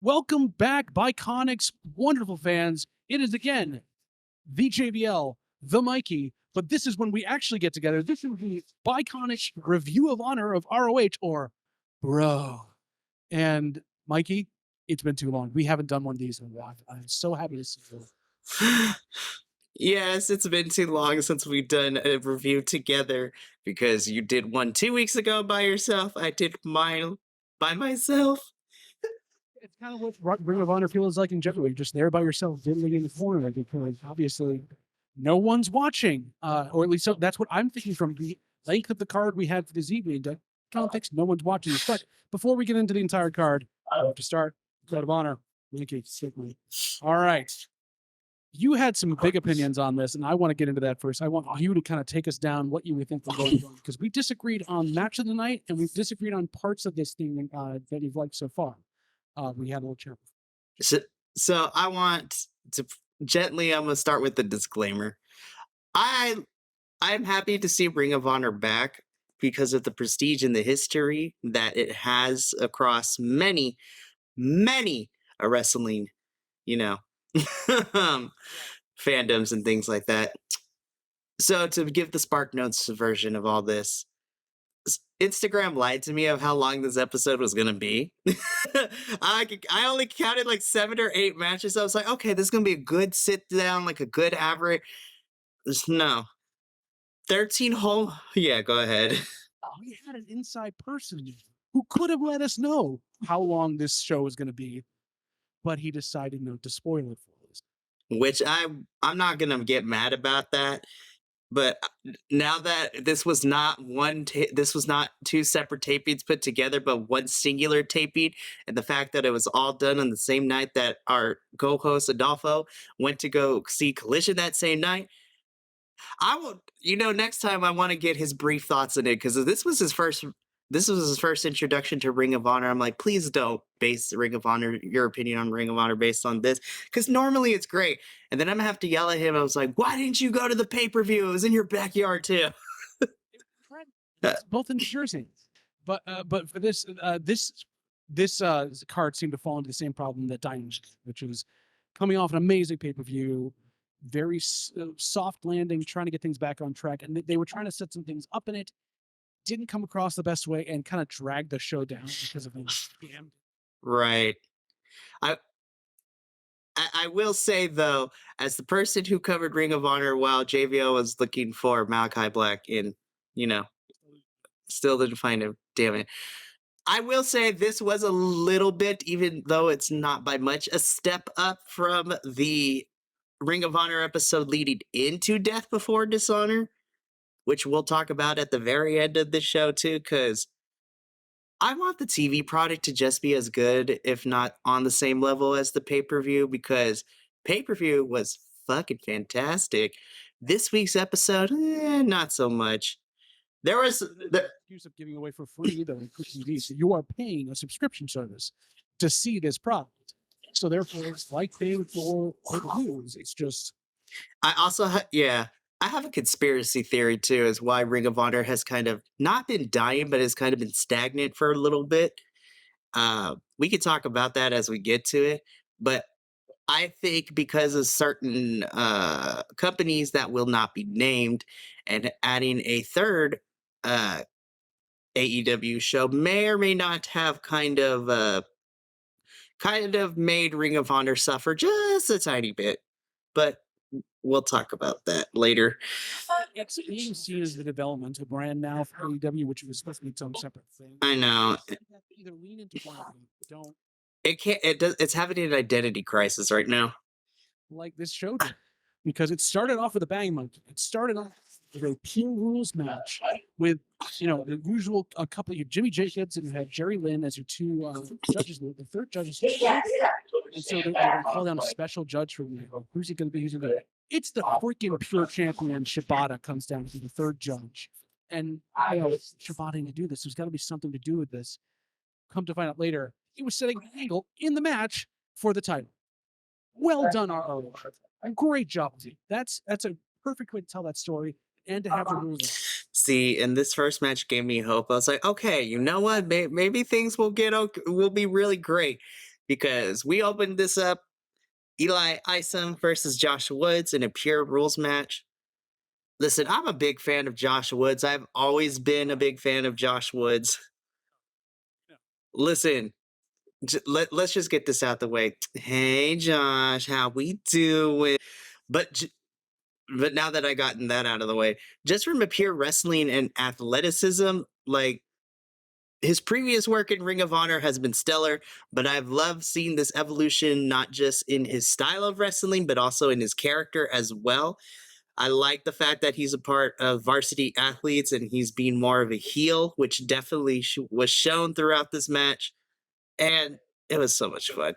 Welcome back, Biconics, wonderful fans. It is again the JBL, the Mikey, but this is when we actually get together. This is the Biconic Review of Honor of ROH, or Bro. And Mikey, it's been too long. We haven't done one of these in a while. I'm so happy to see you. Yes, it's been too long since we've done a review together because you did one 2 weeks ago by yourself. I did mine by myself. It's kind of what Ring of Honor feels like in general. You're just there by yourself, diddling in the corner because obviously no one's watching, or at least that's what I'm thinking from the length of the card we had for this evening. The context, no one's watching this. But before we get into the entire card, to start, Code of Honor, Mikey, all right. You had some big opinions on this, and I want to get into that first. I want you to kind of take us down what you would think we're going on, because we disagreed on match of the night, and we've disagreed on parts of this thing that you've liked so far. We had a little chat. So, so I want to gently. I'm gonna start with the disclaimer. I I'm happy to see Ring of Honor back because of the prestige and the history that it has across many a wrestling, you know, fandoms and things like that. So to give the Spark Notes version of all this, Instagram lied to me of how long this episode was gonna be. I only counted like 7 or 8 matches. I was like, okay, this is gonna be a good sit down, like a good average. No, 13 whole. Yeah, go ahead. We had an inside person who could have let us know how long this show was going to be, but he decided not to spoil it for us. Which I'm not gonna get mad about that. But now that this was not this was not two separate tapings put together, but one singular taping, and the fact that it was all done on the same night that our co-host Adolfo went to go see Collision that same night, I will. Next time I want to get his brief thoughts on it because this was his first. This was his first introduction to Ring of Honor. I'm like, please don't base Ring of Honor, your opinion on Ring of Honor based on this, because normally it's great. And then I'm gonna have to yell at him. I was like, why didn't you go to the pay-per-view? It was in your backyard too. It's both in Jersey, but for this card seemed to fall into the same problem that Dynamite, which was coming off an amazing pay-per-view, very soft landing, trying to get things back on track, and they were trying to set some things up in it. Didn't come across the best way and kind of dragged the show down because of the damn. Right. I I will say though, as the person who covered Ring of Honor while JVO was looking for Malachi Black in, you know, still didn't find him. Damn it. I will say this was a little bit, even though it's not by much, a step up from the Ring of Honor episode leading into Death Before Dishonor, which we'll talk about at the very end of the show too, because I want the TV product to just be as good, if not on the same level as the pay per view, because pay per view was fucking fantastic. This week's episode, not so much. There was the, Excuse of giving away for free the TV. So you are paying a subscription service to see this product. So therefore, it's like paying for news. It's just I also yeah, I have a conspiracy theory too, as why Ring of Honor has kind of not been dying, but has kind of been stagnant for a little bit. We could talk about that as we get to it, but I think because of certain companies that will not be named, and adding a third AEW show may or may not have kind of made Ring of Honor suffer just a tiny bit. But we'll talk about that later. it's being seen as the developmental brand now for AEW, which was supposed to be its own separate thing. I know. Either lean into one or don't. It can't. It does. It's having an identity crisis right now. Like this show did, because it started off with a bang, Monkey. It started off with a pure rules match with the usual a couple of Jimmy Jacobs and you had Jerry Lynn as your two judges. The third judge is and so they're going to call down a special judge for who's he going to be? Who's going to be? It's the freaking pure champion Shibata comes down to the third judge, and Shibata to do this. There's got to be something to do with this. Come to find out later, he was setting an angle in the match for the title. Well done, RO. Great job, team. That's a perfect way to tell that story and to have the rules. See, and this first match gave me hope. I was like, okay, you know what? Maybe things will be really great, because we opened this up Eli Isom versus Josh Woods in a pure rules match. Listen, I'm a big fan of Josh Woods. I've always been a big fan of Josh Woods. Listen, let's just get this out the way. Hey, Josh, how we doing? But but now that I gotten that out of the way, just from a pure wrestling and athleticism, like his previous work in Ring of Honor has been stellar, but I've loved seeing this evolution not just in his style of wrestling, but also in his character as well. I like the fact that he's a part of Varsity Athletes and he's being more of a heel, which definitely was shown throughout this match. And it was so much fun.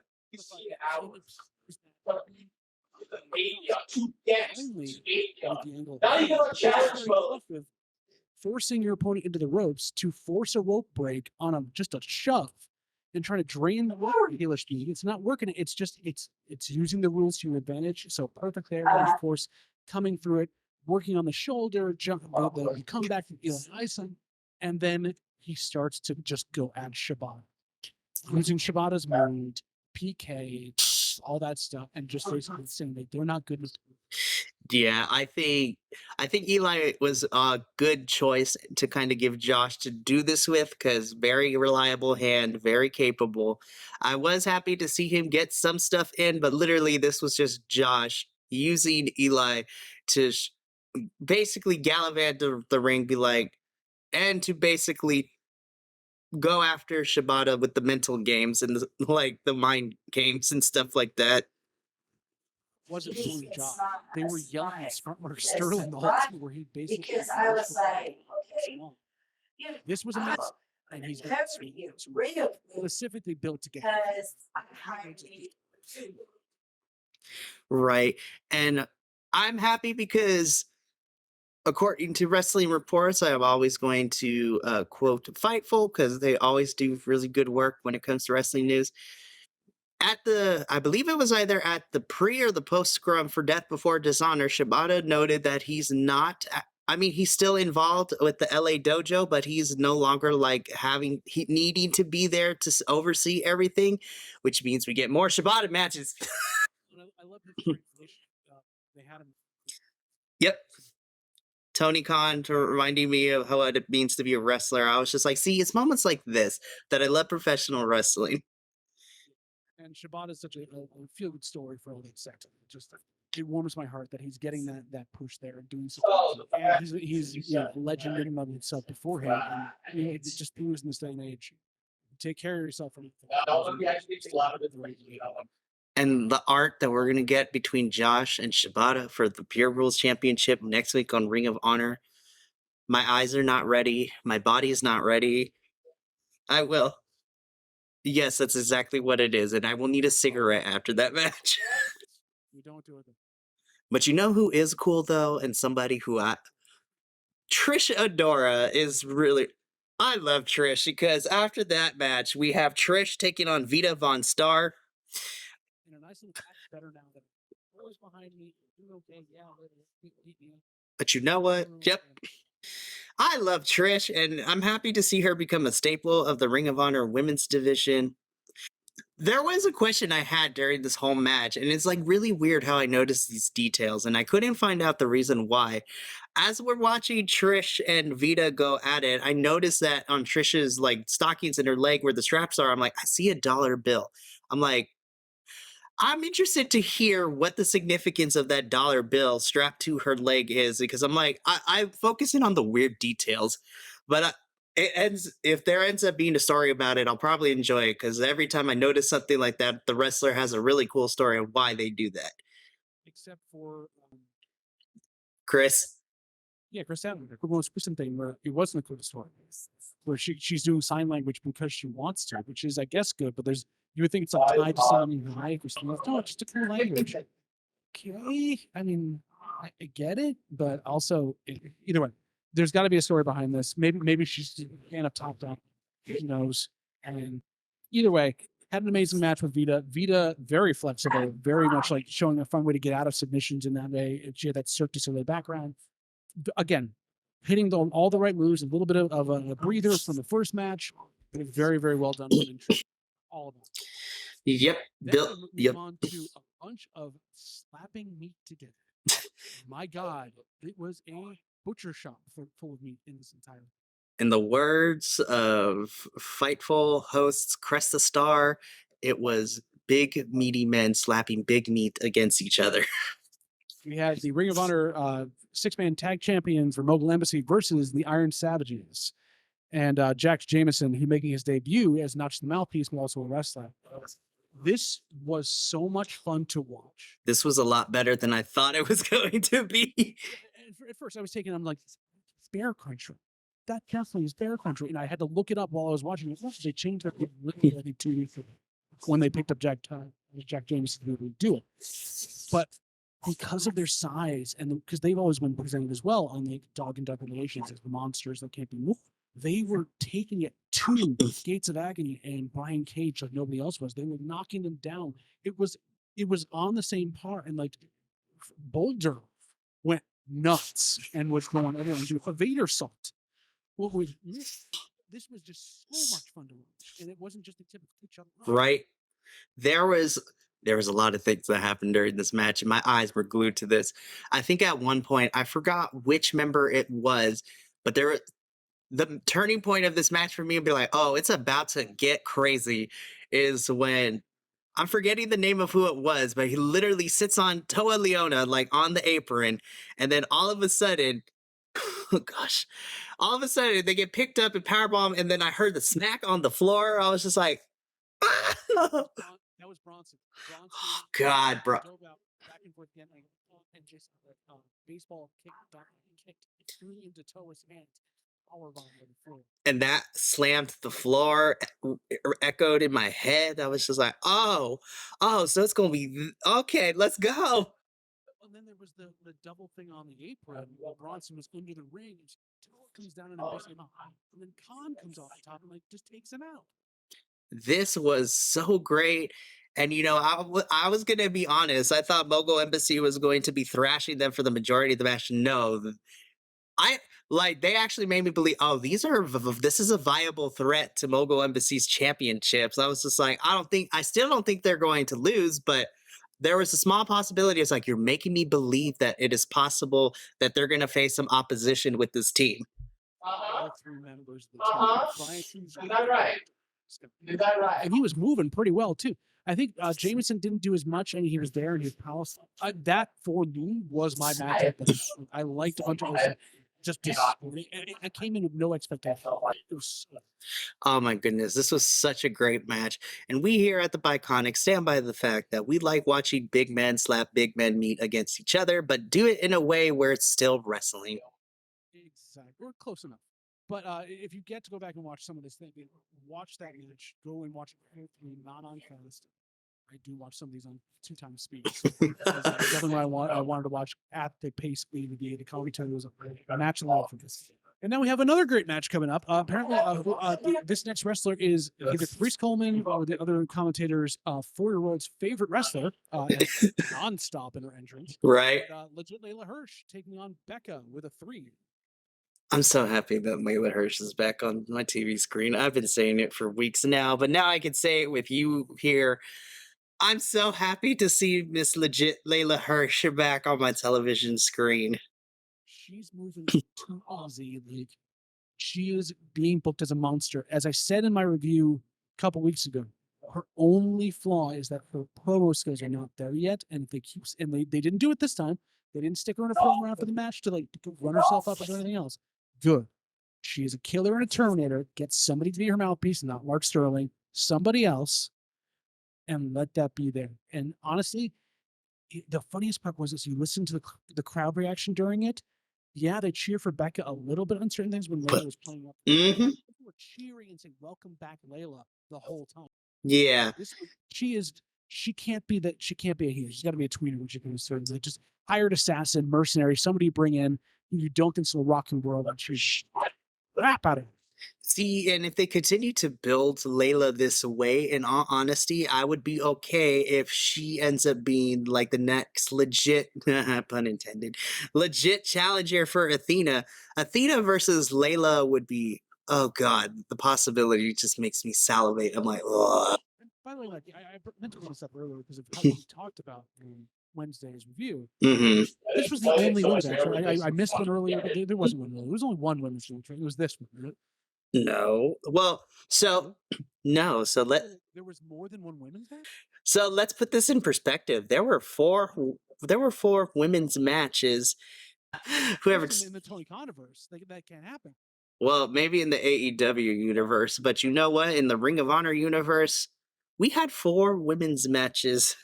Forcing your opponent into the ropes to force a rope break on just a shove and trying to drain the healer speed. It's not working. It's using the rules to your advantage. So perfect there. Of course, coming through it, working on the shoulder, jump the comeback from Eli Isom, and then he starts to just go at Shibata, using Shibata's mode, PK, all that stuff, and just basically saying they're not good enough. Yeah, I think Eli was a good choice to kind of give Josh to do this with, because very reliable hand, very capable. I was happy to see him get some stuff in, but literally this was just Josh using Eli to basically gallivant the ring, be like, and to basically go after Shibata with the mental games and the mind games and stuff like that. Wasn't doing a job. They were yelling at Frontrunners Sterling the whole time, where he basically because I was like, okay, this was a mess, and he's specifically built to get right. And I'm happy because, according to Wrestling Reports, I am always going to quote Fightful, because they always do really good work when it comes to wrestling news. I believe it was either at the pre or the post scrum for Death Before Dishonor, Shibata noted that he's not. I mean, he's still involved with the LA dojo, but he's no longer needing to be there to oversee everything, which means we get more Shibata matches. I love his translation. They had him. Yep. Tony Khan reminding me of how it means to be a wrestler. I was just like, see, it's moments like this that I love professional wrestling. And Shibata is such a feel-good story for all the sector. It warms my heart that he's getting that push there and doing something. And he's a legend in and of himself beforehand. And it just proves in this day and age. Take care of yourself. And the art that we're going to get between Josh and Shibata for the Pure Rules Championship next week on Ring of Honor. My eyes are not ready. My body is not ready. I will. Yes, that's exactly what it is. And I will need a cigarette after that match. You don't do it. But you know who is cool, though? And somebody who Trish Adora is really... I love Trish, because after that match, we have Trish taking on Vita Von Star. You know, nice and better now that always behind me. Okay, yeah. But you know what? Yep. I love Trish, and I'm happy to see her become a staple of the Ring of Honor women's division. There was a question I had during this whole match, and it's really weird how I noticed these details, and I couldn't find out the reason why. As we're watching Trish and Vita go at it, I noticed that on Trish's stockings in her leg where the straps are, I'm like, I see a dollar bill. I'm like, I'm interested to hear what the significance of that dollar bill strapped to her leg is, because I'm like, I'm focusing on the weird details, but if there ends up being a story about it, I'll probably enjoy it, because every time I notice something like that, the wrestler has a really cool story of why they do that. Except for Chris. Yeah, Chris Adams. The most recent thing where it wasn't a cool story, where she's doing sign language because she wants to, which is, I guess, good. But you would think it's tied to something like or something else. No, it's just a cool language. Okay, I mean, I get it, but also either way, there's got to be a story behind this. Maybe she's a fan of Top Down. Who knows? And either way, had an amazing match with Vita. Vita, very flexible, very much showing a fun way to get out of submissions in that way. She had that Cirque du Soleil background. Again, hitting all the right moves, a little bit of a breather from the first match. Very, very well done. All of them. Yep. Then Bill. we move Yep. on to a bunch of slapping meat together. My God, it was a butcher shop full of meat in this entire. In the words of Fightful hosts Cresta Star, it was big meaty men slapping big meat against each other. We had the Ring of Honor six-man tag champions for Mogul Embassy versus the Iron Savages. And Jack Jameson, he making his debut as not just the mouthpiece, but also a wrestler. This was so much fun to watch. This was a lot better than I thought it was going to be. At first, I was taking, I'm like, it's Bear Country. That definitely is Bear Country. And I had to look it up while I was watching it. They changed their literally, I think, 2 weeks ago when they picked up Jack Jameson to do it. But because of their size and because they've always been presented as well on the Dog and Duck Relations as the monsters that can't be moved, they were taking it to Gates of Agony and Brian Cage like nobody else was. They were knocking them down. It was on the same par, and like Boulder went nuts and was going everyone to a Vader salt. What was this was just so much fun to watch, and it wasn't just a typical each other. Right. There was a lot of things that happened during this match, and my eyes were glued to this. I think at one point I forgot which member it was, but the turning point of this match for me would be like, oh, it's about to get crazy, is when I'm forgetting the name of who it was, but he literally sits on Toa Leona, like on the apron, and then all of a sudden, oh gosh, all of a sudden they get picked up and powerbomb, and then I heard the smack on the floor. I was just like, ah! That was Bronson. Oh God, bro. Dove out back and forth again, and just baseball kicked threw into Toa's hand. And that slammed the floor, echoed in my head. I was just like, oh, so it's gonna be okay. Let's go. And then there was the double thing on the apron while Bronson was under the ring. Toa comes down and embraces him, and then Khan comes off the top and like just takes him out. This was so great. And, I was going to be honest. I thought Mogul Embassy was going to be thrashing them for the majority of the match. No, they actually made me believe, oh, this is a viable threat to Mogul Embassy's championships. I was just like, I still don't think they're going to lose, but there was a small possibility. It's like, you're making me believe that it is possible that they're going to face some opposition with this team. All three members of the team. Is that right? And he was moving pretty well too. I think Jameson didn't do as much, and he was there and he was powerful. That for me was my matchup. I liked a bunch of just I came in with no expectation. It was oh my goodness, this was such a great match. And we here at the Biconic stand by the fact that we like watching big men slap big men meet against each other, but do it in a way where it's still wrestling. Exactly. We're close enough. But if you get to go back and watch some of this thing, watch that match. Go and watch it not on cast. I do watch some of these on 2x speed. Definitely what I wanted to watch at the pace speed of the commentary was a match along for this. And now we have another great match coming up. Apparently, this next wrestler is either Reese Coleman or the other commentators' 4-year-old's favorite wrestler, nonstop in her entrance. Right. Legit Layla Hirsch taking on Becca with a 3. I'm so happy that Layla Hirsch is back on my TV screen. I've been saying it for weeks now, but now I can say it with you here. I'm so happy to see Miss Legit Layla Hirsch back on my television screen. She's moving too easy. Like, she is being booked as a monster. As I said in my review a couple weeks ago, her only flaw is that her promo skills are not there yet. And if they didn't do it this time. They didn't stick her in a promo after the match to run herself up or do anything else. Good. She is a killer and a Terminator. Get somebody to be her mouthpiece, not Mark Sterling. Somebody else. And let that be there. And honestly, the funniest part was this: you listen to the crowd reaction during it. Yeah, they cheer for Becca a little bit on certain things when Layla was playing up. Mm-hmm. People were cheering and saying, "Welcome back, Layla," the whole time. Yeah, she can't be that. She can't be a heel. She's got to be a tweener when she comes through. Like, just hired assassin, mercenary, somebody you bring in you don't consider rock and roll. And she's crap out of it. See, and if they continue to build Layla this way, in all honesty, I would be okay if she ends up being like the next legit, pun intended, legit challenger for Athena. Athena versus Layla would be, oh God, the possibility just makes me salivate. I'm like, ugh. By the way, like I meant to bring this up earlier because of how we talked about Wednesday's review. Hmm. This was the only women's match. Right? I missed one earlier, but there wasn't one really. There was only one women's match. Right? It was this one. Right? No. Well, so no. There was more than one women's match. So let's put this in perspective. There were four women's matches. Whoever. In the Tony Khan-verse, that can't happen. Well, maybe in the AEW universe, but you know what? In the Ring of Honor universe, we had 4 women's matches.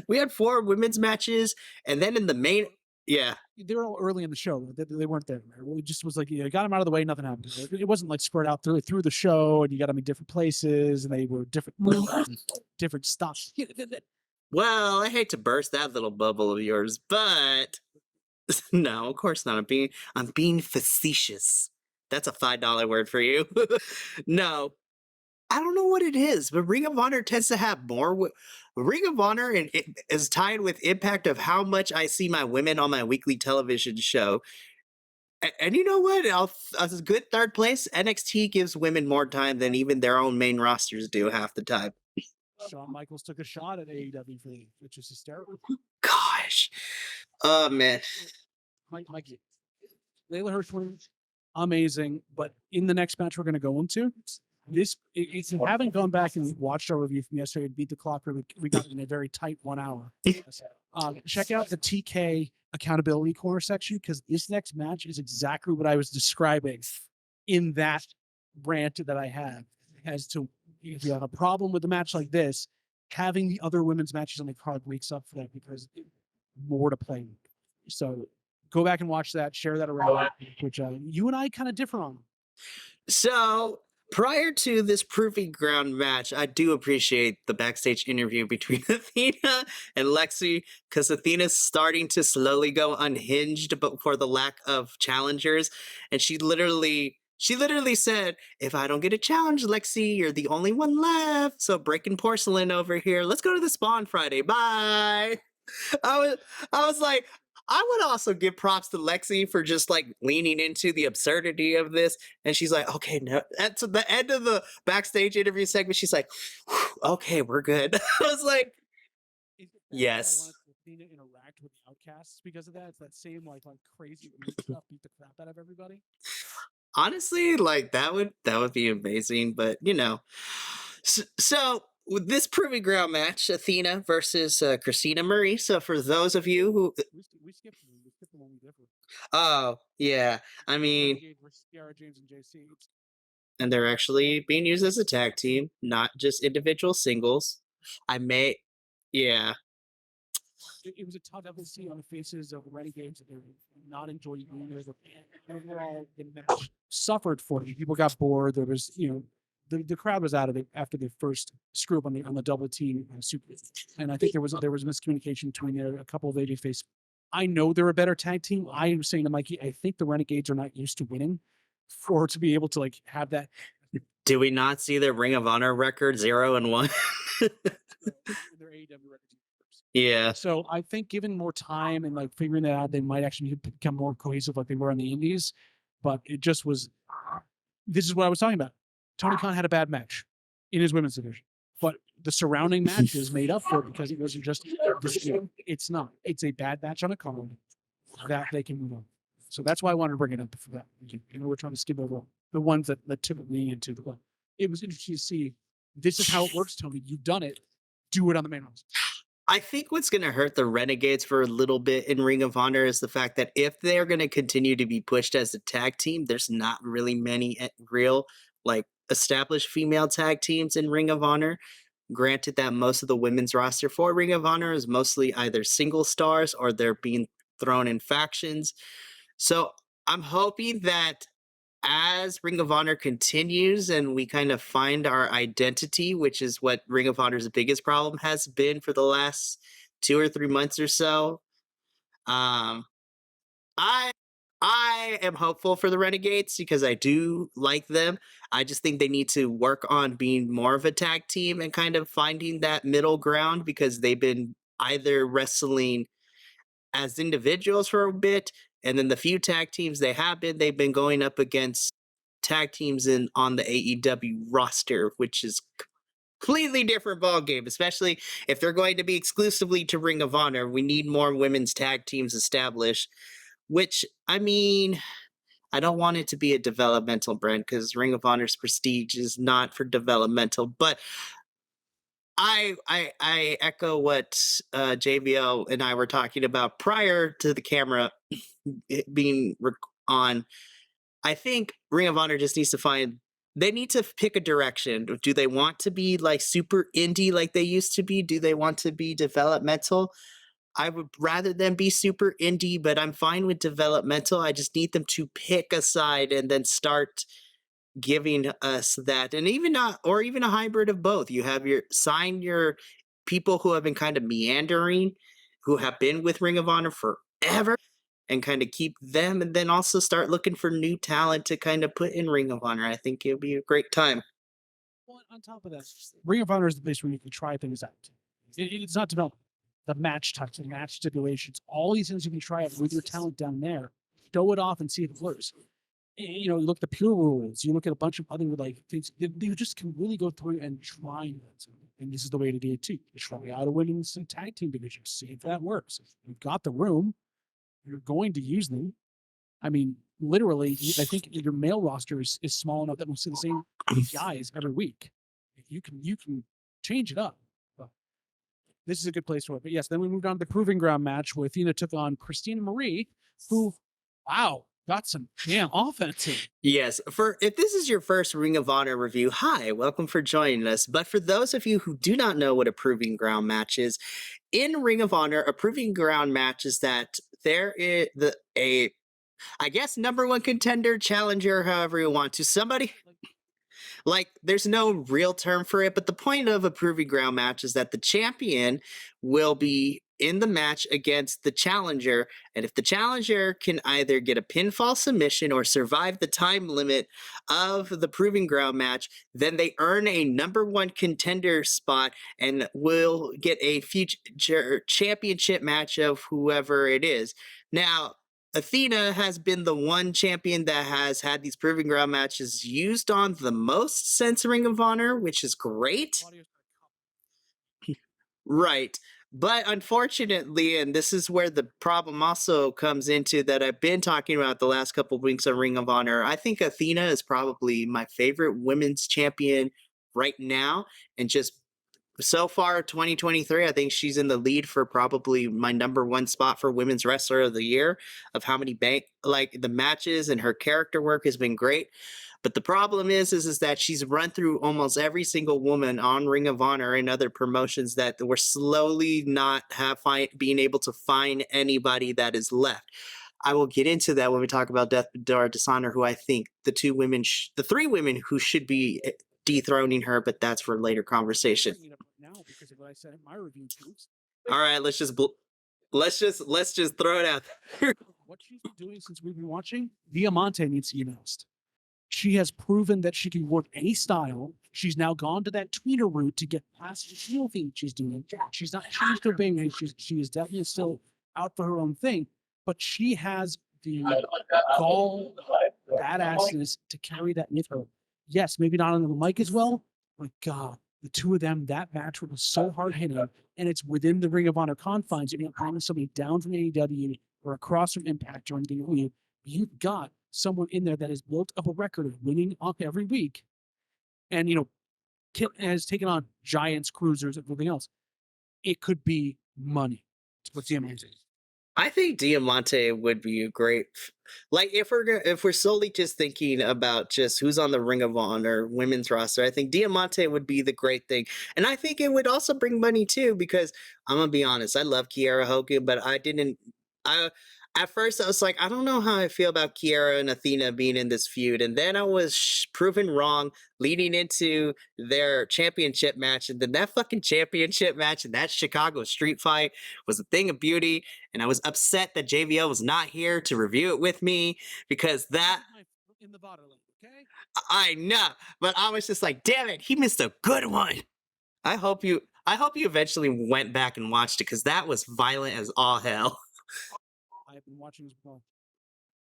We had 4 women's matches, and then in the main, yeah, They were all early in the show. They weren't there. It just was like you got them out of the way, nothing happened. It wasn't like spread out through the show, and you got them in different places, and they were different stuff. well, I hate to burst that little bubble of yours, but no, of course not. I'm being facetious. That's a $5 word for you. No, I don't know what it is, but Ring of Honor tends to have more. Ring of Honor and it is tied with impact of how much I see my women on my weekly television show. And you know what? A good third place. NXT gives women more time than even their own main rosters do half the time. Shawn Michaels took a shot at AEW for me, which is hysterical. Gosh, oh man. Mikey, Layla Hirsch, amazing. But in the next match we're going to go into, if you haven't gone back and watched our review from yesterday, Beat the Clock, we got in a very tight 1 hour. Check out the TK accountability corner section because this next match is exactly what I was describing in that rant that I had as to if you have a problem with a match like this, having the other women's matches on the card wakes up for that because more to play. So go back and watch that, share that around, which you and I kind of differ on. So prior to this proving ground match, I do appreciate the backstage interview between Athena and Lexi because Athena's starting to slowly go unhinged, but for the lack of challengers, and she literally said, "If I don't get a challenge, Lexi, you're the only one left. So breaking porcelain over here. Let's go to the Spawn Friday. Bye." I was like, I would also give props to Lexi for just like leaning into the absurdity of this. And she's like, okay, no. At the end of the backstage interview segment, she's like, okay, we're good. I was like, yes. I wanted to interact with the outcasts because of that. It's that same like crazy stuff, beat the crap out of everybody. Honestly, like that would be amazing. But you know, so with this proving ground match, Athena versus Christina Marie. So for those of you who we skipped the one we differ. oh yeah, I mean, Ciara James and JC. and they're actually being used as a tag team, not just individual singles. Yeah. It was a tough to see on the faces of the Renegades that they're not enjoying being there. Overall, the match suffered for it. People got bored. There was, the crowd was out of it after the first screw up on the double team super. And I think there was miscommunication between a couple of AJ face. I know they're a better tag team. I was saying to Mikey, I think the Renegades are not used to winning for to be able to like have that. Do we not see their Ring of Honor record 0-1? Their AEW records. Yeah. So I think given more time and like figuring that out, they might actually become more cohesive like they were in the Indies. But it just was. This is what I was talking about. Tony Khan had a bad match in his women's division, but the surrounding matches made up for it because it wasn't just. It's not. It's a bad match on a card that they can move on. So that's why I wanted to bring it up for that. We're trying to skip over the ones that typically into the club. It was interesting to see. This is how it works, Tony. You've done it. Do it on the main roster. I think what's going to hurt the Renegades for a little bit in Ring of Honor is the fact that if they're going to continue to be pushed as a tag team, there's not really many real, like, established female tag teams in Ring of Honor. Granted that most of the women's roster for Ring of Honor is mostly either single stars or they're being thrown in factions. So I'm hoping that as Ring of Honor continues and we kind of find our identity, which is what Ring of Honor's biggest problem has been for the last 2 or 3 months or so, I am hopeful for the Renegades because I do like them. I just think they need to work on being more of a tag team and kind of finding that middle ground because they've been either wrestling as individuals for a bit, and then the few tag teams they've been going up against tag teams on the AEW roster, which is completely different ballgame, especially if they're going to be exclusively to Ring of Honor. We need more women's tag teams established, which, I mean, I don't want it to be a developmental brand because Ring of Honor's prestige is not for developmental, but I echo what JVL and I were talking about prior to the camera being on. I think Ring of Honor just needs to find. They need to pick a direction. Do they want to be like super indie like they used to be? Do they want to be developmental? I would rather them be super indie, but I'm fine with developmental. I just need them to pick a side and then start giving us that, and even not, or even a hybrid of both. You have your people who have been kind of meandering, who have been with Ring of Honor forever, and kind of keep them, and then also start looking for new talent to kind of put in Ring of Honor. I think it'll be a great time. Well, on top of that, Ring of Honor is the place where you can try things out. It's not development. The match types, the match stipulations, all these things you can try out with your talent down there. Show it off and see if it works. You know, you look at the pure rules, you look at a bunch of other like things. They just can really go through and try it. And this is the way to do it too. You try out a winning some tag team division, see if that works. If you've got the room, you're going to use them. I mean, literally, I think your male roster is small enough that we'll see the same guys every week. You can change it up. But this is a good place for it. But yes, then we moved on to the Proving Ground match where Athena took on Christina Marie, who, wow, got some damn offense in. Yes, if this is your first Ring of Honor review, hi, welcome for joining us. But for those of you who do not know what a Proving Ground match is, in Ring of Honor, a Proving Ground match is that there is I guess number one contender, challenger, however you want to, somebody. Like, there's no real term for it, but the point of a Proving Ground match is that the champion will be in the match against the challenger, and if the challenger can either get a pinfall submission or survive the time limit of the Proving Ground match, then they earn a number one contender spot and will get a future championship match of whoever it is. Now, Athena has been the one champion that has had these Proving Ground matches used on the most since Ring of Honor, which is great. Right. But unfortunately, and this is where the problem also comes into that I've been talking about the last couple of weeks of Ring of Honor. I think Athena is probably my favorite women's champion right now. And just so far, 2023, I think she's in the lead for probably my number one spot for Women's Wrestler of the Year, of how many like the matches, and her character work has been great. But the problem is that she's run through almost every single woman on Ring of Honor and other promotions that we're slowly not being able to find anybody that is left. I will get into that when we talk about Death or Dishonor, who I think the three women who should be dethroning her, but that's for later conversation. Now because of what I said in my review. All right, let's just throw it out there. What she's been doing since we've been watching, Diamante needs to be announced. She has proven that she can work any style. She's now gone to that tweener route to get past the heel thing she's doing. She's still being, she is definitely still out for her own thing, but she has the gall, badassness to carry that with her. Yes, maybe not on the mic as well, but God, the two of them, that match was so hard hitting, and it's within the Ring of Honor confines. You're not bringing somebody down from AEW or across from Impact or anything. You've got someone in there that has built up a record of winning up every week, and Kit has taken on giants, cruisers, and everything else. It could be money. That's what Diamante is. I think Diamante would be a great, like, if we're solely just thinking about just who's on the Ring of Honor women's roster, I think Diamante would be the great thing, and I think it would also bring money too, because I'm gonna be honest, I love Kiera Hogan, but at first I was like, I don't know how I feel about Kiera and Athena being in this feud, and then I was proven wrong leading into their championship match, and then that fucking championship match and that Chicago street fight was a thing of beauty, and I was upset that JVL was not here to review it with me, because that in the bottom, okay? I know, but I was just like, damn it, he missed a good one. I hope you eventually went back and watched it, because that was violent as all hell. I've been watching this ball.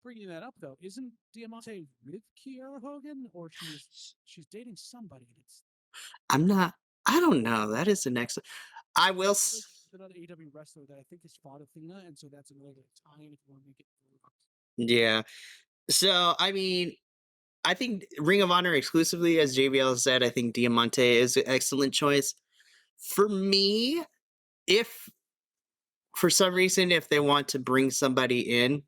Bringing that up though, isn't Diamante with Kiera Hogan, or she's dating somebody? I'm not I don't know. That is an excellent. I will. Another AEW wrestler that I think has fought Athena, and so that's another tie if you want to make it. Yeah. So I mean, I think Ring of Honor exclusively, as JBL said, I think Diamante is an excellent choice. For me, if for some reason, if they want to bring somebody in,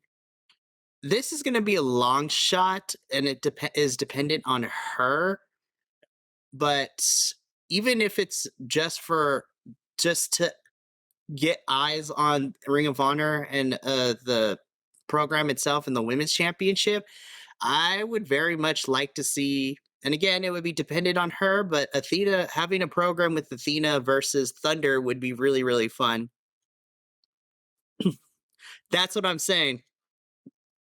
this is going to be a long shot and it is dependent on her. But even if it's just to get eyes on Ring of Honor and the program itself and the women's championship, I would very much like to see, and again, it would be dependent on her, but Athena, having a program with Athena versus Thunder would be really, really fun. That's what I'm saying.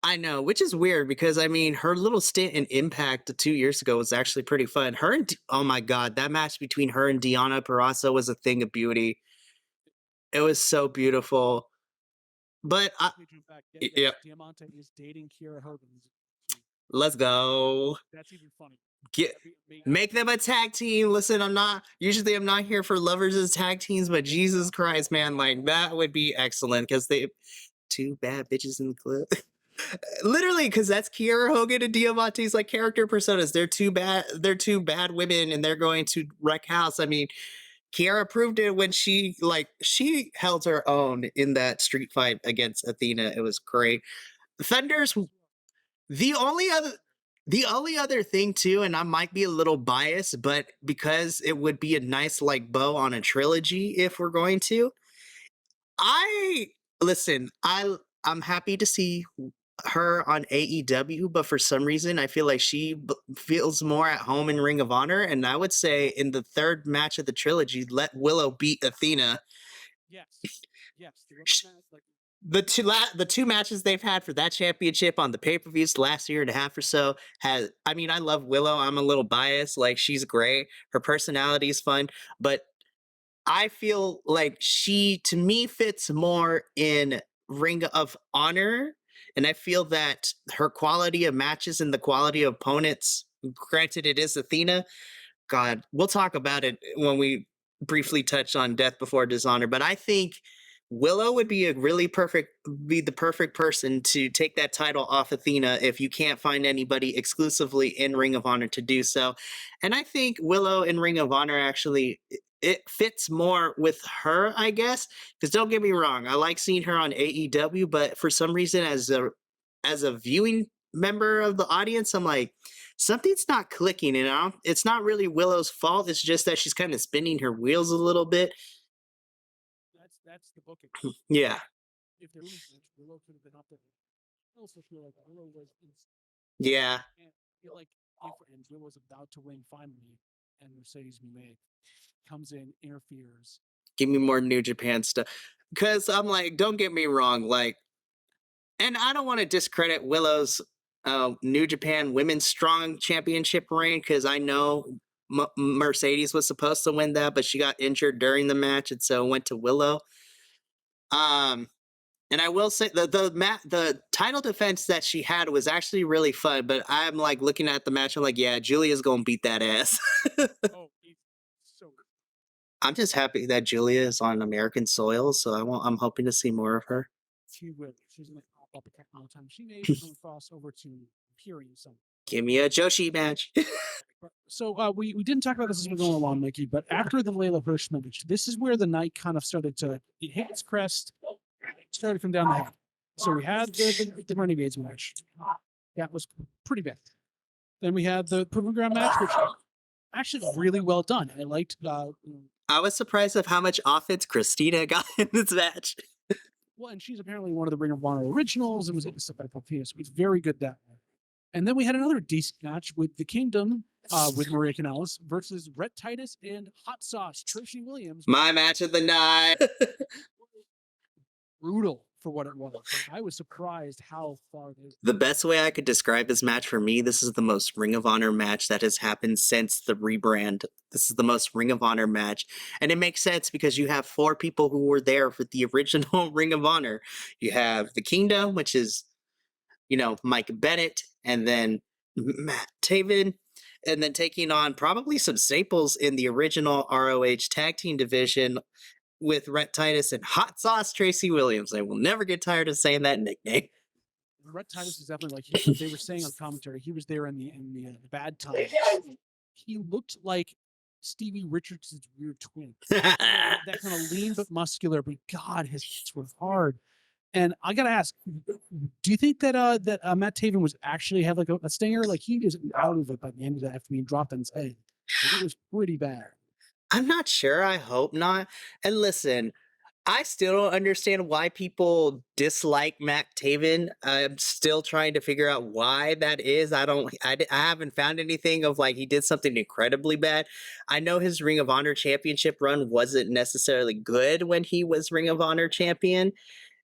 I know, which is weird because I mean, her little stint in Impact 2 years ago was actually pretty fun. Her and oh my god, that match between her and Deonna Purrazzo was a thing of beauty. It was so beautiful. But yeah, Diamante is dating Kiera Hogan. let's go. That's even funny. Make them a tag team. Listen, I'm not here for lovers as tag teams, but Jesus Christ, man, like that would be excellent because they two bad bitches in the club. Literally, because that's Kiera Hogan and Diamante's like character personas. They're two bad women and they're going to wreck house. I mean, Kiera proved it when she held her own in that street fight against Athena. It was great. Thunder's the only other thing too, and I might be a little biased, but because it would be a nice like bow on a trilogy if we're going to. I'm happy to see her on AEW, but for some reason I feel like she feels more at home in Ring of Honor, and I would say in the third match of the trilogy, let Willow beat Athena. Yes. The two matches they've had for that championship on the pay-per-views the last year and a half or so I love Willow. I'm a little biased. Like, she's great. Her personality is fun, but I feel like she, to me, fits more in Ring of Honor. And I feel that her quality of matches and the quality of opponents, granted it is Athena, God, we'll talk about it when we briefly touch on Death Before Dishonor, but I think Willow would be the perfect person to take that title off Athena if you can't find anybody exclusively in Ring of Honor to do so. And I think Willow in Ring of Honor actually it fits more with her, I guess. Because don't get me wrong, I like seeing her on AEW, but for some reason, as a viewing member of the audience, I'm like, something's not clicking, and it's not really Willow's fault. It's just that she's kind of spinning her wheels a little bit. That's the booking. Yeah. If there was Willow could have been up there. I also feel like Willow was. Yeah. I feel like if Willow was about to win finally, and Mercedes Moné comes in, interferes. Give me more New Japan stuff. Because I'm like, don't get me wrong, like, and I don't want to discredit Willow's New Japan Women's Strong Championship reign, because I know Mercedes was supposed to win that, but she got injured during the match, and so went to Willow. And I will say the title defense that she had was actually really fun, but I'm like looking at the match, I'm like, yeah, Julia's gonna beat that ass. I'm just happy that Julia is on American soil, so I'm hoping to see more of her. She will. She's gonna pop up a couple of times. She may even cross over to Imperium some. Give me a Joshi match. So we didn't talk about this as we're going along, Mikey, but after the Layla Hirsch match, this is where the night kind of started to hit its crest, started to come down the hill. So we had the Renegades match. That was pretty bad. Then we had the Proving Ground match, which actually was really well done. I liked. I was surprised of how much offense Christina got in this match. Well, and she's apparently one of the Ring of Honor originals and was in stuff like that. So it's very good that way. And then we had another decent match with the Kingdom, with Maria Kanellis versus Rhett Titus and Hot Sauce Tracy Williams. My match of the night. Brutal for what it was. I was surprised how far they. The best way I could describe this match for me, this is the most Ring of Honor match that has happened since the rebrand. This is the most Ring of Honor match. And it makes sense because you have 4 people who were there for the original Ring of Honor. You have the Kingdom, which is, Mike Bennett, and then Matt Taven. and then taking on probably some staples in the original ROH tag team division with Rhett Titus and Hot Sauce Tracy Williams. I will never get tired of saying that nickname. Rhett Titus is definitely like they were saying on commentary. He was there in the bad times. He looked like Stevie Richards' weird twin. That kind of lean but muscular, but God, his hits were hard. And I gotta ask, do you think that Matt Taven was actually had like a stinger? Like he was out of it by the end of that after being dropped on his head. Like, it was pretty bad. I'm not sure. I hope not. And listen, I still don't understand why people dislike Matt Taven. I'm still trying to figure out why that is. I haven't found anything of like he did something incredibly bad. I know his Ring of Honor championship run wasn't necessarily good when he was Ring of Honor champion,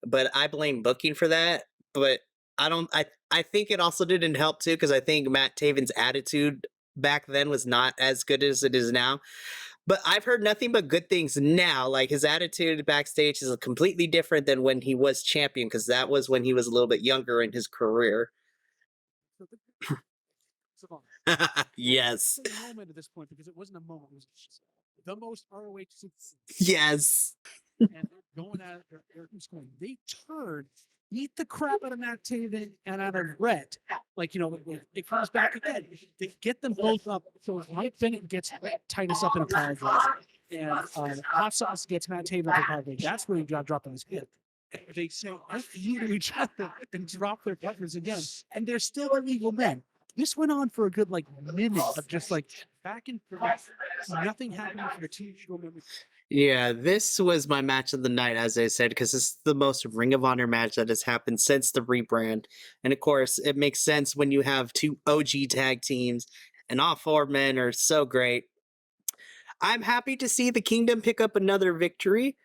but I blame booking for that. But I think it also didn't help too, because I think Matt Taven's attitude back then was not as good as it is now. But I've heard nothing but good things now. Like his attitude backstage is completely different than when he was champion, because that was when he was a little bit younger in his career. Yes. It's a moment at this point because it wasn't a moment. It was just the most ROH success. Yes. And they're going at it. They're just going. They turn, beat the crap out of Matt Taven and out of Rhett. Like, you know, it comes back again. They get them both up. So Mike Bennett gets Titus up in a power drive. And Hot Sauce gets Matt Taven up in a power drive. That's where he got dropped on his hip. They say, F you to each other and drop their partners again. And they're still illegal men. This went on for a good like minute of just like back and forth. Nothing happening for the two members. Yeah, this was my match of the night, as I said, because this is the most Ring of Honor match that has happened since the rebrand. And of course, it makes sense when you have two OG tag teams and all four men are so great. I'm happy to see the Kingdom pick up another victory.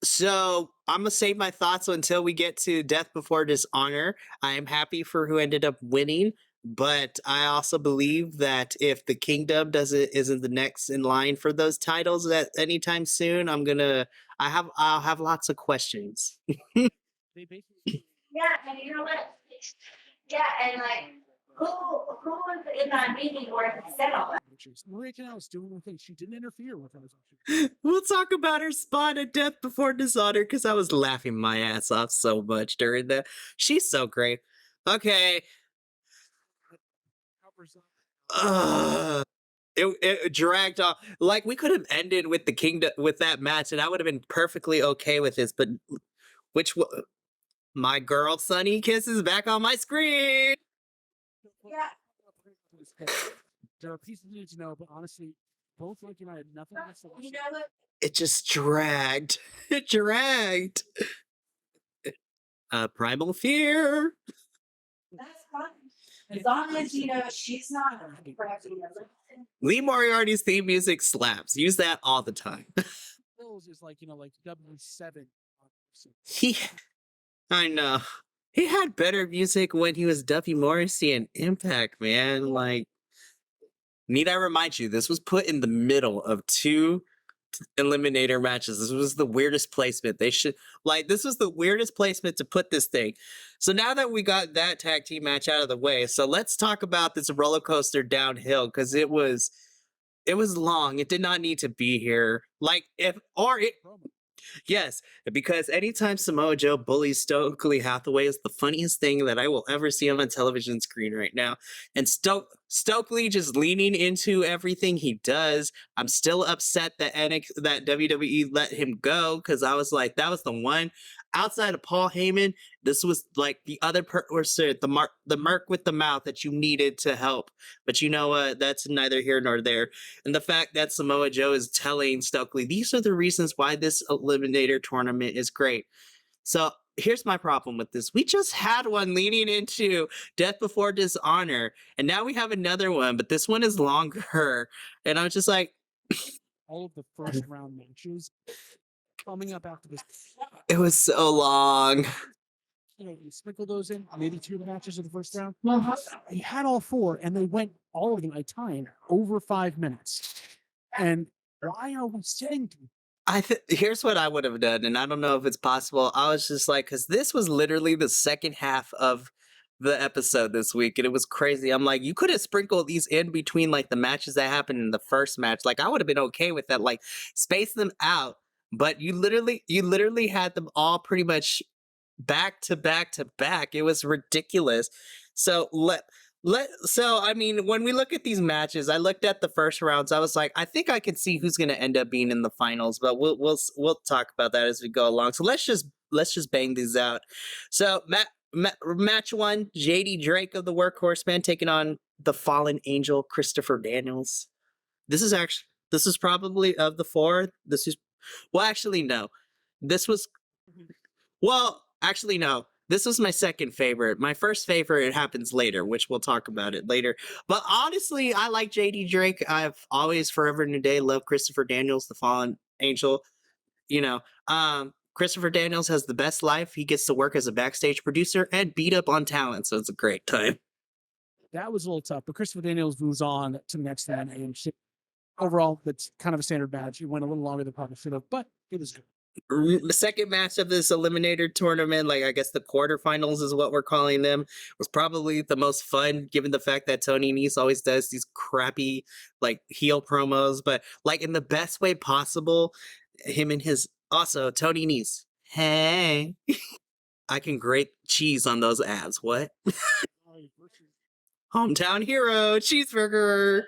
So I'm going to save my thoughts until we get to Death Before Dishonor. I am happy for who ended up winning. But I also believe that if the Kingdom isn't the next in line for those titles at anytime soon, I'll have lots of questions. They basically Yeah, and you know what? Yeah, and like, who was in that meeting where he said all that? Maria Canal was doing her thing. She didn't interfere with us. We'll talk about her spot at Death Before Dishonor because I was laughing my ass off so much during that. She's so great. Okay. It dragged on. Like we could have ended with the Kingdom with that match, and I would have been perfectly okay with this. But my girl Sunny Kisses back on my screen. Yeah. There are pieces you need to know, but honestly, both Link and I had nothing else to You know what? It just dragged. It dragged. Primal Fear. That's fine. As long as you know she's not correcting her. Lee Moriarty's theme music slaps. Use that all the time. Bills is like, you know, like W7. I know. He had better music when he was Duffy Morrissey and Impact, man. Like, need I remind you, this was put in the middle of two eliminator matches. This was the weirdest placement. This was the weirdest placement to put this thing. So now that we got that tag team match out of the way, so let's talk about this roller coaster downhill, because it was long. It did not need to be here. Yes, because anytime Samoa Joe bullies Stokely Hathaway is the funniest thing that I will ever see on a television screen right now. And Stokely just leaning into everything he does. I'm still upset that that WWE let him go, because I was like, that was the one. Outside of Paul Heyman, this was like the other the mark with the mouth that you needed to help. But you know what? That's neither here nor there. And the fact that Samoa Joe is telling Stokely, these are the reasons why this Eliminator tournament is great. So here's my problem with this. We just had one leading into Death Before Dishonor, and now we have another one, but this one is longer. And I was just like, all of the first round matches coming up after this. It was so long. You know, you sprinkle those in, maybe 2 matches of the first round. You had all 4, and they went all of them at a time over 5 minutes. And why are we sitting? Here's what I would have done, and I don't know if it's possible. I was just like, because this was literally the second half of the episode this week, and it was crazy. I'm like, you could have sprinkled these in between like the matches that happened in the first match. Like, I would have been okay with that. Like, space them out, but you literally had them all pretty much back to back to back. It was ridiculous. So so I mean, when we look at these matches, I looked at the first rounds. I was like, I think I can see who's going to end up being in the finals, but we'll talk about that as we go along. So let's just bang these out. So match one, JD Drake of the Workhorsemen taking on the Fallen Angel Christopher Daniels. This is probably of the four. Actually no. Actually no. This was my second favorite. My first favorite happens later, which we'll talk about it later. But honestly, I like JD Drake. I've always, forever and a day, loved Christopher Daniels, the Fallen Angel. You know, Christopher Daniels has the best life. He gets to work as a backstage producer and beat up on talent, so it's a great time. That was a little tough, but Christopher Daniels moves on to the next thing. And overall, that's kind of a standard match. It went a little longer than probably should have, but it was good. The second match of this eliminator tournament, like I guess the quarterfinals is what we're calling them, was probably the most fun, given the fact that Tony Nese always does these crappy like heel promos, but like in the best way possible. Him and his Tony Nese. Hey, I can grate cheese on those abs. What? Hometown hero cheeseburger.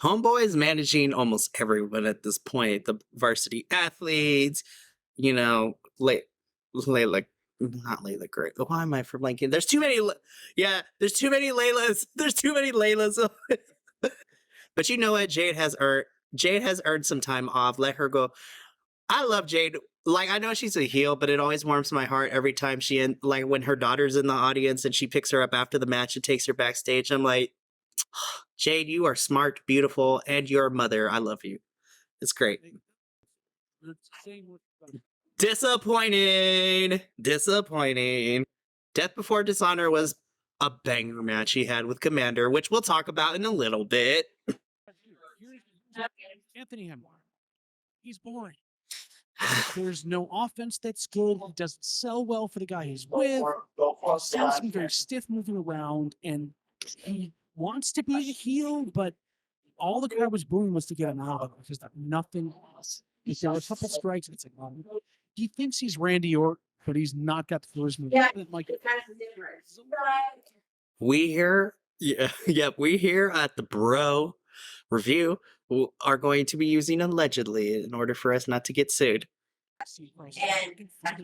Homeboy is managing almost everyone at this point. The varsity athletes, you know, Layla, not Layla Gray. Why am I for blanking? There's too many. There's too many Laylas. There's too many Laylas. But you know what? Jade has earned some time off. Let her go. I love Jade. Like, I know she's a heel, but it always warms my heart every time like when her daughter's in the audience and she picks her up after the match and takes her backstage. I'm like, Jade, you are smart, beautiful, and you're a mother. I love you. It's great. Disappointing. Death Before Dishonor was a banger match he had with Commander, which we'll talk about in a little bit. Anthony Henry. He's boring. There's no offense that's good. He doesn't sell well for the guy he's with. He seems to be very stiff moving around, and he wants to be a heel, but all the crowd was booing was to get him out of it. There's nothing else. There were a couple strikes, and it's like, he thinks he's Randy Orton, but he's not got the charisma. Yeah, Like, we here at the Bro Review are going to be using allegedly in order for us not to get sued. And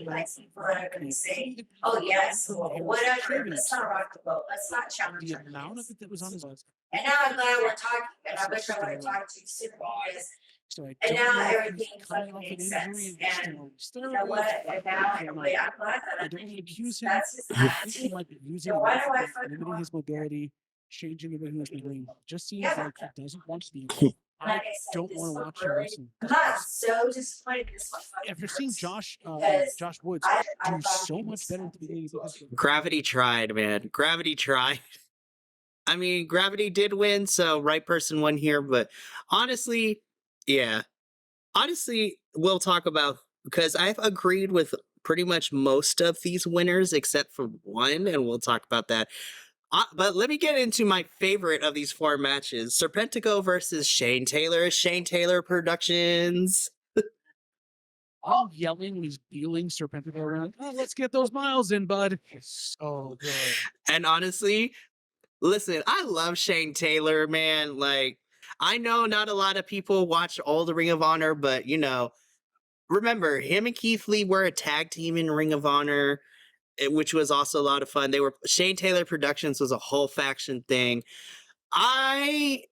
like Veronica can say, oh yes, whatever, let's not rock the boat, let's not challenge the our amount of kids. it that was on his list. And now I'm glad we're talking, and I wish I would have talked to you sooner, because So I and don't now know if everything he's coming fucking off makes an injury sense. and And still you know what, and now I'm glad that I I'm don't want to accuse him. that's just I think he might be using why it do I for fucking limiting his mobility, changing everything he's been doing. Just seems Yeah. like he doesn't want to be. I Like I said, don't this want to one watch him really- wrestle. I'm not so disappointed in this one. fucking After seeing hurts. Josh Because Woods I do thought so he much was better at the beginning of the season. Gravity tried, man. Gravity tried. I mean, Gravity did win, so right person won here, but honestly, yeah. Honestly, we'll talk about, because I've agreed with pretty much most of these winners except for one, and we'll talk about that. But let me get into my favorite of these four matches. Serpentico versus Shane Taylor. Shane Taylor Productions. All yelling when he's dealing Serpentico around. Oh, let's get those miles in, bud. It's so good. And honestly, listen, I love Shane Taylor, man. Like, I know not a lot of people watch all the Ring of Honor, but you know, remember him and Keith Lee were a tag team in Ring of Honor, which was also a lot of fun. They were Shane Taylor Productions was a whole faction thing. I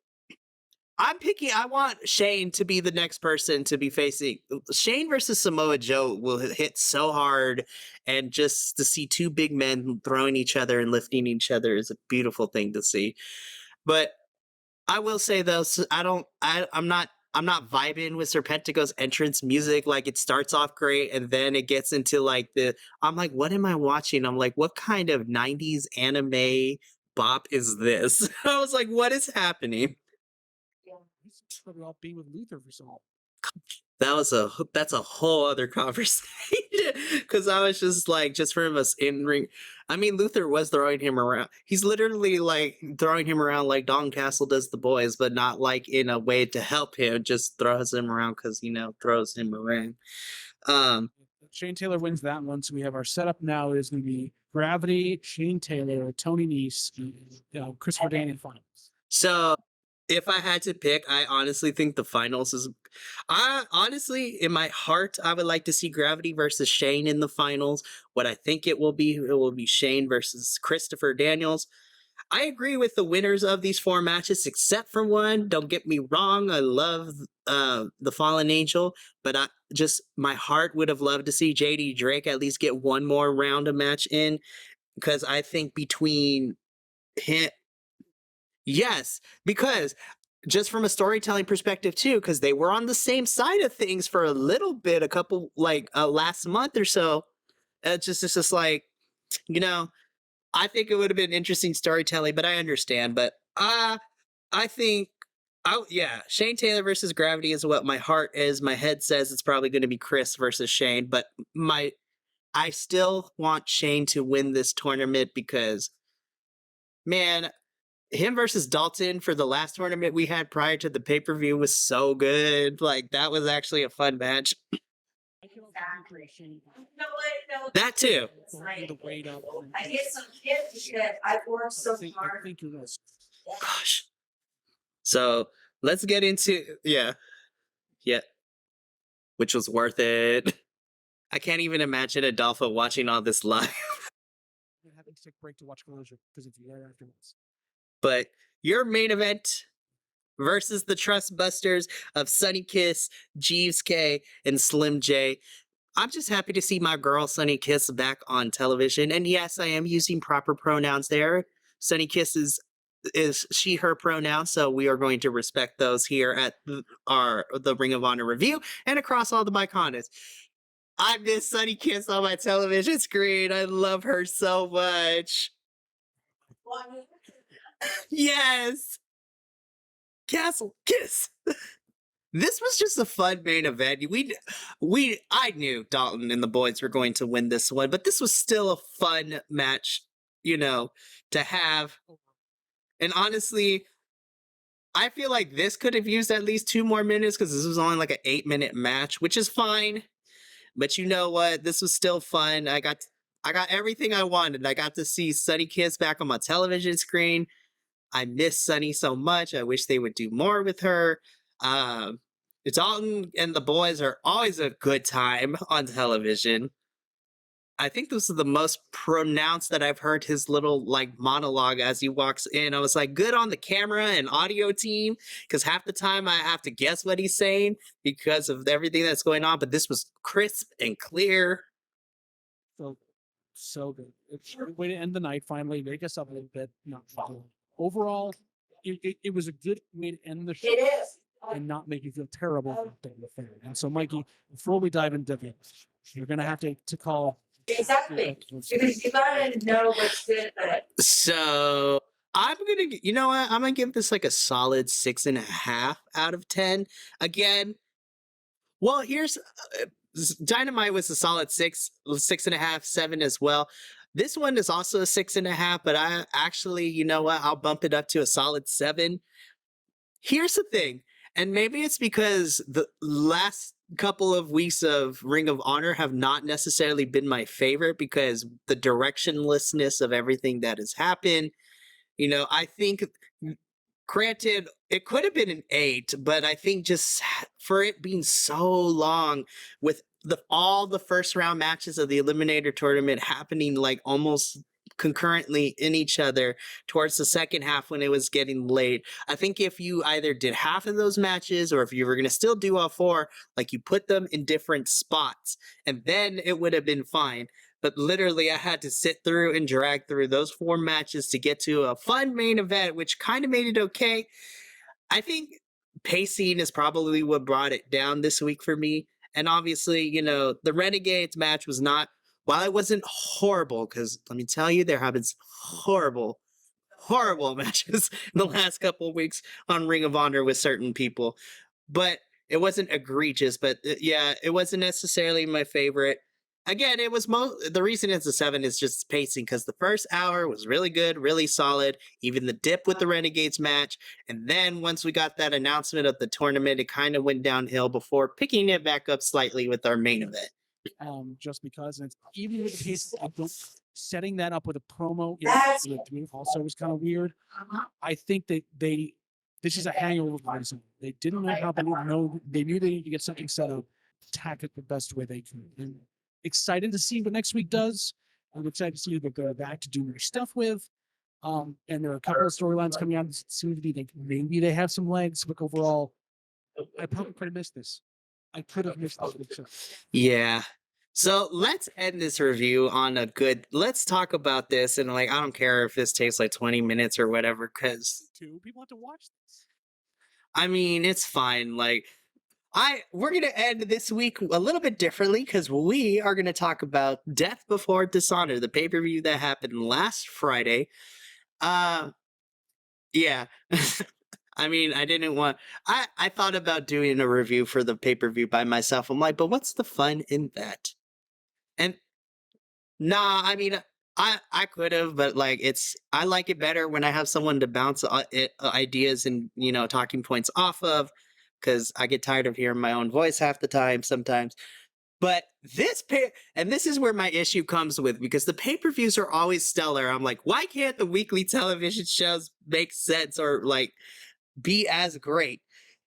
want Shane to be the next person to be facing. Shane versus Samoa Joe will hit so hard, and just to see two big men throwing each other and lifting each other is a beautiful thing to see. But I will say though, I'm not vibing with Serpentico's entrance music. Like, it starts off great and then it gets into like I'm like, what am I watching? I'm like, what kind of 90s anime bop is this? I was like, what is happening? He's probably all being with Luther for so long. That's a whole other conversation because I was just like just from us in ring. I mean, Luther was throwing him around. He's literally like throwing him around like Don Castle does the boys, but not like in a way to help him. Just throws him around because throws him around. Shane Taylor wins that one. So we have our setup now is going to be Gravity, Shane Taylor, Tony Nese, Christopher Daniel finals. So if I had to pick, I honestly think the finals is. I honestly, in my heart, I would like to see Gravity versus Shane in the finals. What I think it will be Shane versus Christopher Daniels. I agree with the winners of these 4 matches, except for one. Don't get me wrong, I love the Fallen Angel, but my heart would have loved to see JD Drake at least get one more round of match in, because I think between him. Yes, because just from a storytelling perspective too, because they were on the same side of things for a little bit, a couple last month or so. It's just like, I think it would have been interesting storytelling, but I understand. But I think, Shane Taylor versus Gravity is what my heart is. My head says it's probably going to be Chris versus Shane, but I still want Shane to win this tournament because, man, him versus Dalton for the last tournament we had prior to the pay-per-view was so good. Like, that was actually a fun match. That too. It's like, I get some kids because I worked so hard. Gosh. So let's get into yeah, which was worth it. I can't even imagine Adolfo watching all this live. Having to take a break to watch Closure because it's right afterwards. But your main event versus the Trust Busters of Sunny Kiss, Jeeves K, and Slim J. I'm just happy to see my girl Sunny Kiss back on television. And yes, I am using proper pronouns there. Sunny Kiss is she, her pronouns, so we are going to respect those here at the Ring of Honor review and across all the Myconas. I miss Sunny Kiss on my television screen. I love her so much. Yes. Castle Kiss. This was just a fun main event. I knew Dalton and the boys were going to win this one, but this was still a fun match, to have. And honestly, I feel like this could have used at least 2 more minutes because this was only like an 8-minute match, which is fine. But you know what? This was still fun. I got everything I wanted. I got to see Sunny Kiss back on my television screen. I miss Sunny so much. I wish they would do more with her. Dalton and the boys are always a good time on television. I think this is the most pronounced that I've heard his little monologue as he walks in. I was like, good on the camera and audio team, because half the time I have to guess what he's saying because of everything that's going on. But this was crisp and clear. So good. It's a way to end the night. Finally, wake us up a little bit. Overall, it was a good way to end the show. It is. And not make you feel terrible for being a fan. And so, Mikey, before we dive into it, you're going to have to call. Exactly. Because you gotta know what's good for it. So I'm gonna give this like a solid 6.5 out of 10. Again, well, here's Dynamite was a solid 6.5, 7 as well. This one is also a 6.5, but I actually, I'll bump it up to a solid 7. Here's the thing, and maybe it's because the last couple of weeks of Ring of Honor have not necessarily been my favorite because the directionlessness of everything that has happened. I think, granted, it could have been an 8, but I think just for it being so long with all the first round matches of the Eliminator tournament happening like almost concurrently in each other towards the second half when it was getting late. I think if you either did half of those matches or if you were going to still do all 4, like you put them in different spots and then it would have been fine. But literally I had to sit through and drag through those 4 matches to get to a fun main event, which kind of made it okay. I think pacing is probably what brought it down this week for me. And obviously, the Renegades match was not, while it wasn't horrible, because let me tell you, there have been some horrible matches in the last couple of weeks on Ring of Honor with certain people. But it wasn't egregious, but yeah, it wasn't necessarily my favorite. Again, it was the reason it's a 7 is just pacing because the first hour was really good, really solid. Even the dip with the Renegades match, and then once we got that announcement of the tournament, it kind of went downhill before picking it back up slightly with our main event. Just because, and it's, even with the pace, I don't, setting that up with a promo That's- also was kind of weird. I think that this is a hangover for them. They didn't know how, they knew they needed to get something set up, attack it the best way they could. And excited to see what next week does. I'm excited to see what they're back to do more stuff with. And there are a couple of storylines coming out soon to be. Maybe they have some legs, but overall, I probably could have missed this. I could have missed this. Yeah. So let's end this review on a good. Let's talk about this, and like I don't care if this takes like 20 minutes or whatever, because People have to watch this. I mean it's fine. Like we're gonna end this week a little bit differently because we are gonna talk about Death Before Dishonor, the pay-per-view that happened last Friday. Yeah. I mean, I didn't want. I thought about doing a review for the pay-per-view by myself. I'm like, but what's the fun in that? And nah, I mean, I could have, but like I like it better when I have someone to bounce ideas and talking points off of, because I get tired of hearing my own voice half the time sometimes. But this is where my issue comes with, because the pay-per-views are always stellar. I'm like, why can't the weekly television shows make sense or like be as great?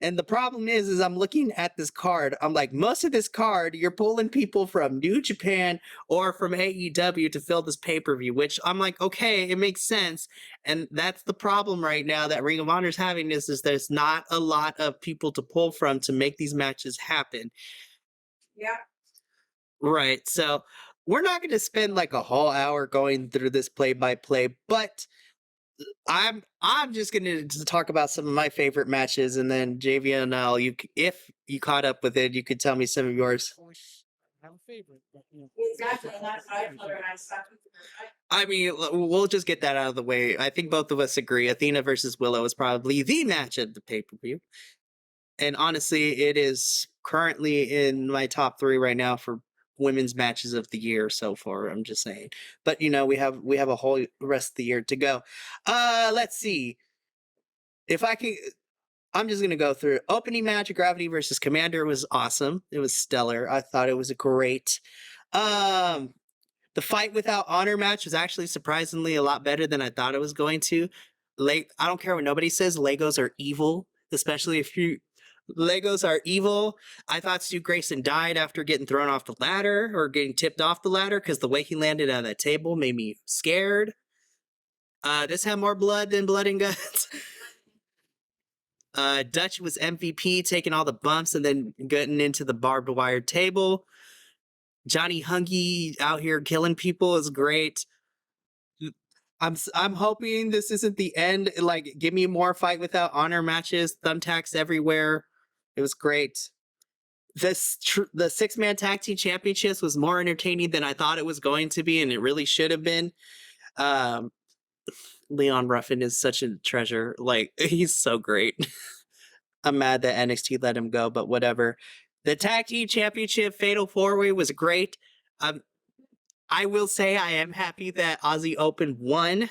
And the problem is I'm looking at this card. I'm like, most of this card, you're pulling people from New Japan or from AEW to fill this pay-per-view, which I'm like, okay, it makes sense. And that's the problem right now that Ring of Honor is having is there's not a lot of people to pull from to make these matches happen. Yeah. Right. So we're not going to spend like a whole hour going through this play-by-play, but I'm just going to talk about some of my favorite matches, and then JVNL, if you caught up with it, you could tell me some of yours. I have a favorite, but Exactly. And that's why I told her and I stopped with her. I mean, we'll just get that out of the way. I think both of us agree. Athena versus Willow is probably the match of the pay-per-view. And honestly, it is currently in my top 3 right now for women's matches of the year so far. I'm just saying, but we have a whole rest of the year to go. Let's see if I can. I'm just gonna go through opening match. Gravity versus Commander was awesome. It was stellar. I thought it was a great. The Fight Without Honor match was actually surprisingly a lot better than I thought it was going to. I don't care what nobody says. Legos are evil, especially if you. Legos are evil. I thought Stu Grayson died after getting thrown off the ladder or getting tipped off the ladder, because the way he landed on that table made me scared. This had more blood than blood and guts. Dutch was MVP, taking all the bumps and then getting into the barbed wire table. Johnny Hungy out here killing people is great. I'm hoping this isn't the end. Like, give me more Fight Without Honor matches, thumbtacks everywhere. It was great. The 6-man tag team championships was more entertaining than I thought it was going to be, and it really should have been. Leon Ruffin is such a treasure. Like, he's so great. I'm mad that NXT let him go, but whatever. The tag team championship fatal 4-way was great. I will say I am happy that Aussie Open won.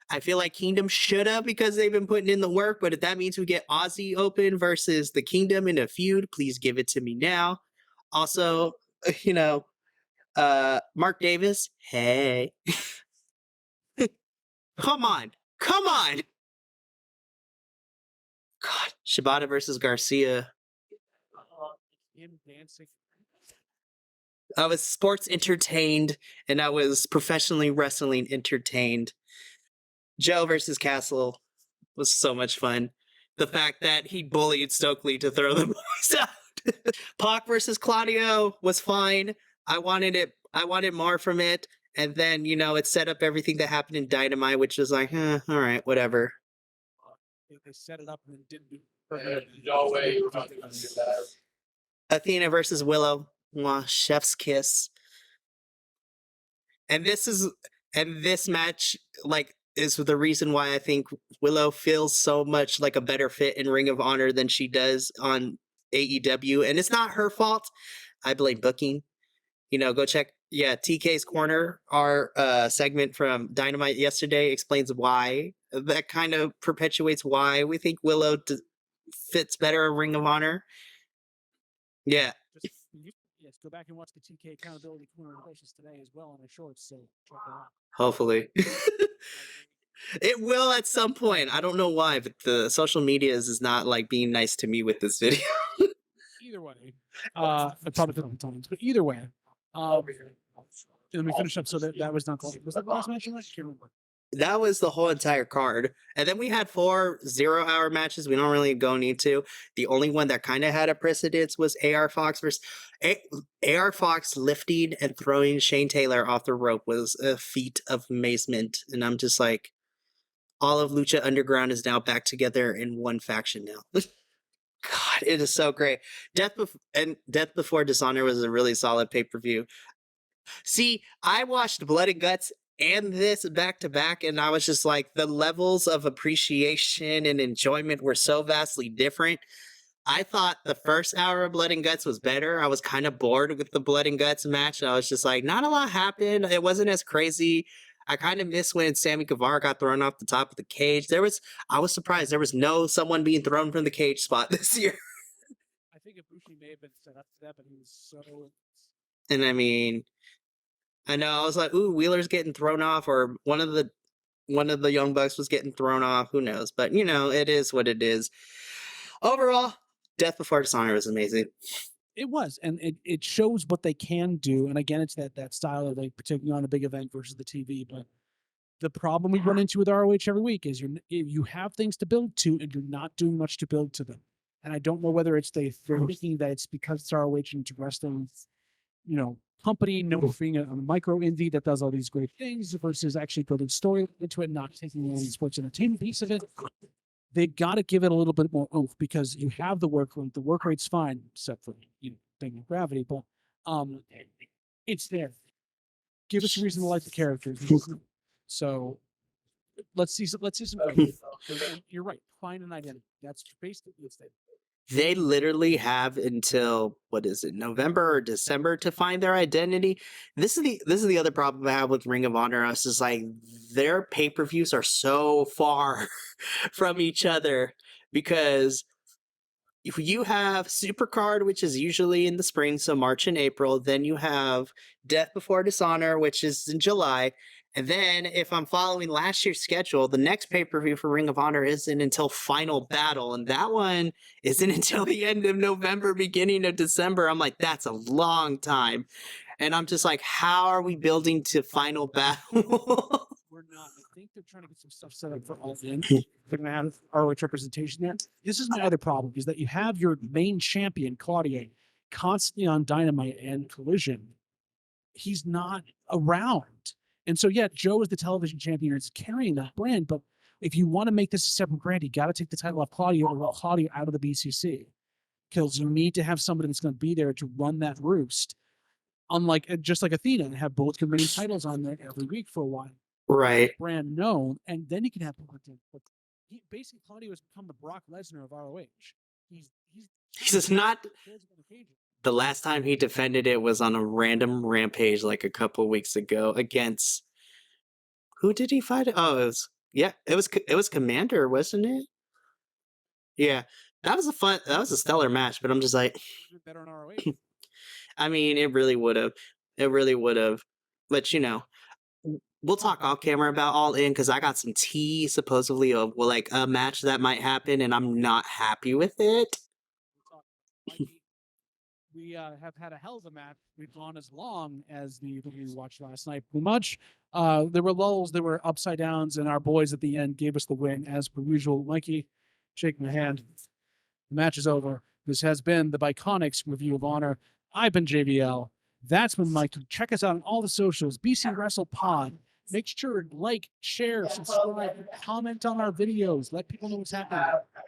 I feel like Kingdom should have, because they've been putting in the work, but if that means we get Aussie Open versus the Kingdom in a feud, please give it to me now. Also, Mark Davis, hey. Come on. God, Shibata versus Garcia. him dancing. I was sports entertained, and I was professionally wrestling entertained. Joe versus Castle was so much fun. The fact that he bullied Stokely to throw the boys out. Pac versus Claudio was fine. I wanted more from it. And then, it set up everything that happened in Dynamite, which was like, all right, whatever. They set it up and then didn't do No way. Athena versus Willow. Mwah, chef's kiss. And this match, like, is the reason why I think Willow feels so much like a better fit in Ring of Honor than she does on AEW, and it's not her fault. I blame booking. Go check. Yeah, TK's Corner, our segment from Dynamite yesterday explains why. That kind of perpetuates why we think Willow fits better in Ring of Honor. Yeah. Yes, go back and watch the TK Accountability Corner places today as well on the shorts. So check that out. Hopefully. It will at some point. I don't know why, but the social media is not like being nice to me with this video. Either way, I probably put on times, but either way, let me finish up. So that was not close. Was that the last match? I can't remember. That was the whole entire card. And then we had 4 0-hour matches. We don't really go into. The only one that kind of had a precedence was AR Fox versus AR Fox lifting and throwing Shane Taylor off the rope was a feat of amazement. And I'm just like, all of Lucha Underground is now back together in one faction now. God, it is so great. Death Before Dishonor was a really solid pay-per-view. See, I watched Blood and Guts and this back to back, and I was just like, the levels of appreciation and enjoyment were so vastly different. I thought the first hour of Blood and Guts was better. I was kind of bored with the Blood and Guts match. I was just like, not a lot happened. It wasn't as crazy. I kind of miss when Sammy Guevara got thrown off the top of the cage. I was surprised there was no someone being thrown from the cage spot this year. I think Ibushi may have been set up for that, but he was so. And I mean, I know I was like, ooh, Wheeler's getting thrown off, or one of the Young Bucks was getting thrown off. Who knows? But it is what it is. Overall, Death Before Dishonor was amazing. It was, and it shows what they can do. And again, it's that style of like particularly on a big event versus the TV. But the problem we run into with ROH every week is you have things to build to, and you're not doing much to build to them. And I don't know whether it's they're thinking that it's because it's ROH and it's wrestling, company, being a micro indie that does all these great things versus actually building story into it, not taking the sports entertainment piece of it. They got to give it a little bit more oomph because you have the work rate. The work rate's fine, except for Big Gravity, but it's there. Give us a reason to like the characters. So let's see some. You're right. Find an identity. That's basically what's there. They literally have until November or December to find their identity. This is the other problem I have with Ring of Honor. It's just like their pay-per-views are so far from each other because if you have Supercard, which is usually in the spring, so March and April, then you have Death Before Dishonor, which is in July. And then if I'm following last year's schedule, the next pay-per-view for Ring of Honor isn't until Final Battle. And that one isn't until the end of November, beginning of December. I'm like, that's a long time. And I'm just like, how are we building to Final Battle? We're not. I think they're trying to get some stuff set up for all in. They're going to have ROH representation there. This is my other problem, is that you have your main champion, Claudia, constantly on Dynamite and Collision. He's not around. And so, yeah, Joe is the television champion and is carrying that brand. But if you want to make this a separate brand, you got to take the title off Claudia or Claudia out of the BCC. Because you need to have somebody that's going to be there to run that roost. Unlike, just like Athena, and have both competing titles on there every week for a while. Right. Brand known, and then you can have content. But basically, Claudio has become the Brock Lesnar of ROH. He's just not. The last time he defended it was on a random rampage like a couple weeks ago against who did he fight? Oh, it was Commander, wasn't it? Yeah, that was a stellar match. But I'm just like, better on ROH. I mean, it really would have. But we'll talk off camera about All In because I got some tea supposedly of like a match that might happen, and I'm not happy with it. We have had a hell of a match. We've gone as long as the we watched last night. Pretty much. There were lulls, there were upside downs, and our boys at the end gave us the win as per usual. Mikey, shake my hand. The match is over. This has been the Biconics Review of Honor. I've been JVL. That's been Mikey. Check us out on all the socials. BC Wrestle Pod. Make sure to like, share, subscribe, comment on our videos. Let people know what's happening.